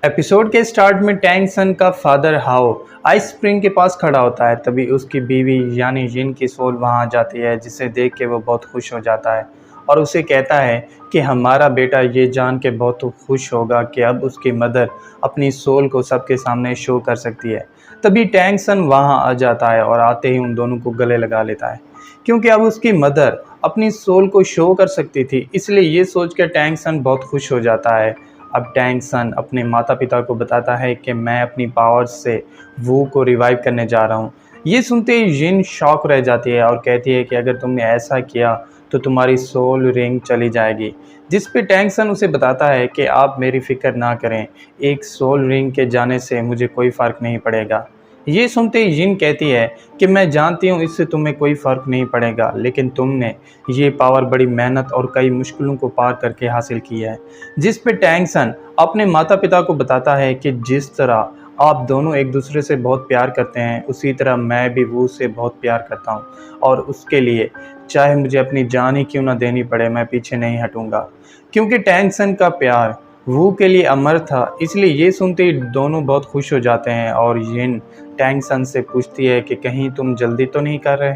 Episode के start में Tang सन का फादर हाओ आइस स्प्रिंग के पास खड़ा होता है। तभी उसकी बीवी यानी जिन की सोल वहां आ जाती है, जिसे देख के वो बहुत खुश हो जाता है और उसे कहता है कि हमारा बेटा ये जान के बहुत खुश होगा कि अब उसकी मदर अपनी सोल को सबके सामने शो कर सकती है। तभी टैंग सन वहां आ जाता है और आते ही उन दोनों को गले लगा लेता है, क्योंकि अब उसकी मदर अपनी सोल को शो कर सकती थी। इसलिए ये सोच कर टैंग सन बहुत खुश हो जाता है। अब टैंग सन अपने माता पिता को बताता है कि मैं अपनी पावर्स से वू को रिवाइव करने जा रहा हूँ। ये सुनते ही जिन शॉक रह जाती है और कहती है कि अगर तुमने ऐसा किया तो तुम्हारी सोल रिंग चली जाएगी। जिस पे टैंग सन उसे बताता है कि आप मेरी फिक्र ना करें, एक सोल रिंग के जाने से मुझे कोई फ़र्क नहीं पड़ेगा। ये सुनते ही जिन कहती है कि मैं जानती हूँ इससे तुम्हें कोई फ़र्क नहीं पड़ेगा, लेकिन तुमने ये पावर बड़ी मेहनत और कई मुश्किलों को पार करके हासिल की है। जिस पे टैंग सन अपने माता पिता को बताता है कि जिस तरह आप दोनों एक दूसरे से बहुत प्यार करते हैं, उसी तरह मैं भी वू से बहुत प्यार करता हूँ और उसके लिए चाहे मुझे अपनी जान ही क्यों ना देनी पड़े, मैं पीछे नहीं हटूंगा। क्योंकि टैंग सन का प्यार वू के लिए अमर था। इसलिए ये सुनते ही दोनों बहुत खुश हो जाते हैं और यिन टैंग सन से पूछती है कि कहीं तुम जल्दी तो नहीं कर रहे।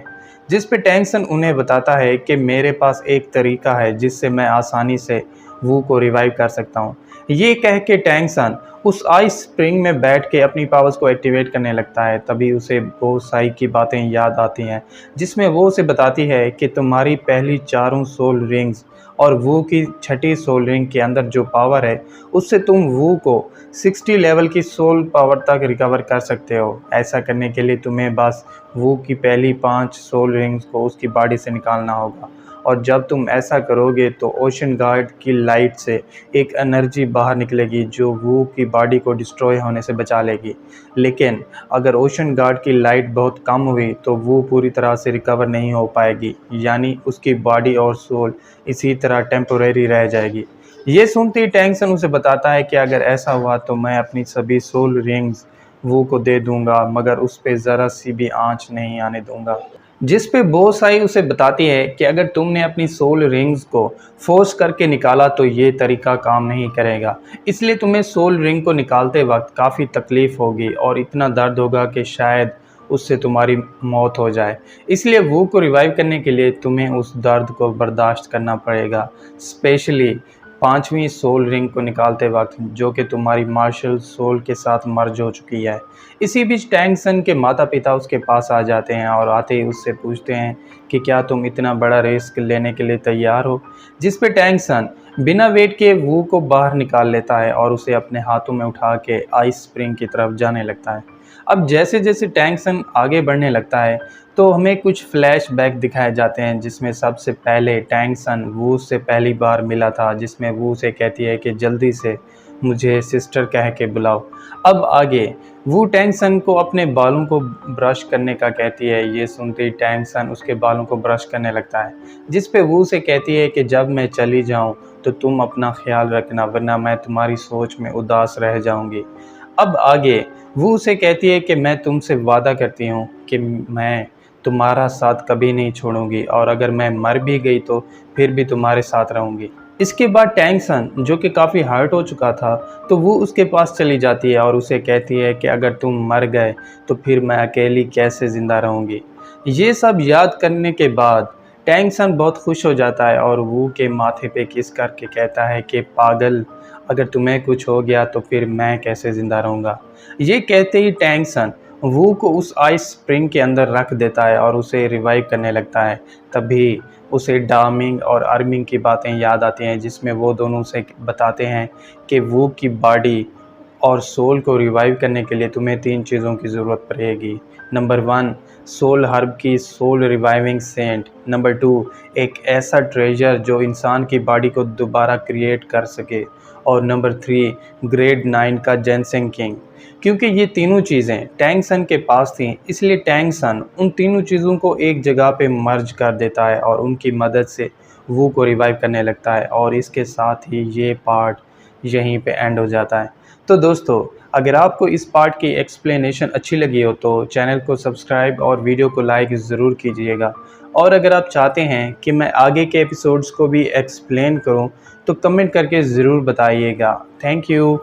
जिस पे टैंग सन उन्हें बताता है कि मेरे पास एक तरीका है जिससे मैं आसानी से वू को रिवाइव कर सकता हूँ। ये कह के टैंग सन उस आइस स्प्रिंग में बैठ के अपनी पावर्स को एक्टिवेट करने लगता है। तभी उसे वो साई की बातें याद आती हैं, जिसमें वो उसे बताती है कि तुम्हारी पहली चारों सोल रिंग्स और वू की छठी सोल रिंग के अंदर जो पावर है, उससे तुम वू को 60 लेवल की सोल पावर तक रिकवर कर सकते हो। ऐसा करने के लिए तुम्हें बस वू की पहली 5 सोल रिंग्स को उसकी बॉडी से निकालना होगा, और जब तुम ऐसा करोगे तो ओशन गार्ड की लाइट से एक एनर्जी बाहर निकलेगी जो वू की बॉडी को डिस्ट्रॉय होने से बचा लेगी। लेकिन अगर ओशन गार्ड की लाइट बहुत कम हुई तो वो पूरी तरह से रिकवर नहीं हो पाएगी, यानी उसकी बॉडी और सोल इसी तरह टेम्पोरेरी रह जाएगी। ये सुनते ही टैंग सन उसे बताता है कि अगर ऐसा हुआ तो मैं अपनी सभी सोल रिंग्स वू को दे दूंगा, मगर उस पर ज़रा सी भी आंच नहीं आने दूंगा। जिस पे बोसाई उसे बताती है कि अगर तुमने अपनी सोल रिंग्स को फोर्स करके निकाला तो ये तरीका काम नहीं करेगा, इसलिए तुम्हें सोल रिंग को निकालते वक्त काफ़ी तकलीफ़ होगी और इतना दर्द होगा कि शायद उससे तुम्हारी मौत हो जाए। इसलिए वू को रिवाइव करने के लिए तुम्हें उस दर्द को बर्दाश्त करना पड़ेगा, स्पेशली 5वीं सोल रिंग को निकालते वक्त, जो कि तुम्हारी मार्शल सोल के साथ मर्ज हो चुकी है। इसी बीच टैंग सन के माता पिता उसके पास आ जाते हैं और आते ही उससे पूछते हैं कि क्या तुम इतना बड़ा रिस्क लेने के लिए तैयार हो। जिस पे टैंग सन बिना वेट के वू को बाहर निकाल लेता है और उसे अपने हाथों में उठा के आइस स्प्रिंग की तरफ जाने लगता है। अब जैसे जैसे टैंग सन आगे बढ़ने लगता है तो हमें कुछ फ्लैशबैक दिखाए जाते हैं, जिसमें सबसे पहले टैंग सन वू से पहली बार मिला था, जिसमें वू से कहती है कि जल्दी से मुझे सिस्टर कह के बुलाओ। अब आगे वू टैंग सन को अपने बालों को ब्रश करने का कहती है। ये सुनते ही टैंग सन उसके बालों को ब्रश करने लगता है, जिस पे वू से कहती है कि जब मैं चली जाऊं तो तुम अपना ख्याल रखना, वरना मैं तुम्हारी सोच में उदास रह जाऊंगी। अब आगे वो उसे कहती है कि मैं तुमसे वादा करती हूँ कि मैं तुम्हारा साथ कभी नहीं छोड़ूंगी, और अगर मैं मर भी गई तो फिर भी तुम्हारे साथ रहूंगी। इसके बाद टैंग सन, जो कि काफ़ी हर्ट हो चुका था, तो वो उसके पास चली जाती है और उसे कहती है कि अगर तुम मर गए तो फिर मैं अकेली कैसे ज़िंदा रहूंगी। ये सब याद करने के बाद टैंग सन बहुत खुश हो जाता है और वू के माथे पे किस करके कहता है कि पागल, अगर तुम्हें कुछ हो गया तो फिर मैं कैसे ज़िंदा रहूँगा। ये कहते ही टैंग सन वू को उस आइस स्प्रिंग के अंदर रख देता है और उसे रिवाइव करने लगता है। तभी उसे डार्मिंग और अर्मिंग की बातें याद आती हैं, जिसमें वो दोनों उसे बताते हैं कि वू की बॉडी और सोल को रिवाइव करने के लिए तुम्हें 3 चीज़ों की ज़रूरत पड़ेगी। नंबर 1, सोल हर्ब की सोल रिवाइविंग सेंट। नंबर 2, एक ऐसा ट्रेजर जो इंसान की बॉडी को दोबारा क्रिएट कर सके। और नंबर 3, ग्रेड 9 का जेनसेंग किंग। क्योंकि ये तीनों चीज़ें टैंग सन के पास थीं, इसलिए टैंग सन उन तीनों चीज़ों को एक जगह पे मर्ज कर देता है और उनकी मदद से वू को रिवाइव करने लगता है। और इसके साथ ही ये पार्ट यहीं पे एंड हो जाता है। तो दोस्तों, अगर आपको इस पार्ट की एक्सप्लेनेशन अच्छी लगी हो तो चैनल को सब्सक्राइब और वीडियो को लाइक ज़रूर कीजिएगा। और अगर आप चाहते हैं कि मैं आगे के एपिसोड्स को भी एक्सप्लेन करूं तो कमेंट करके ज़रूर बताइएगा। Thank you.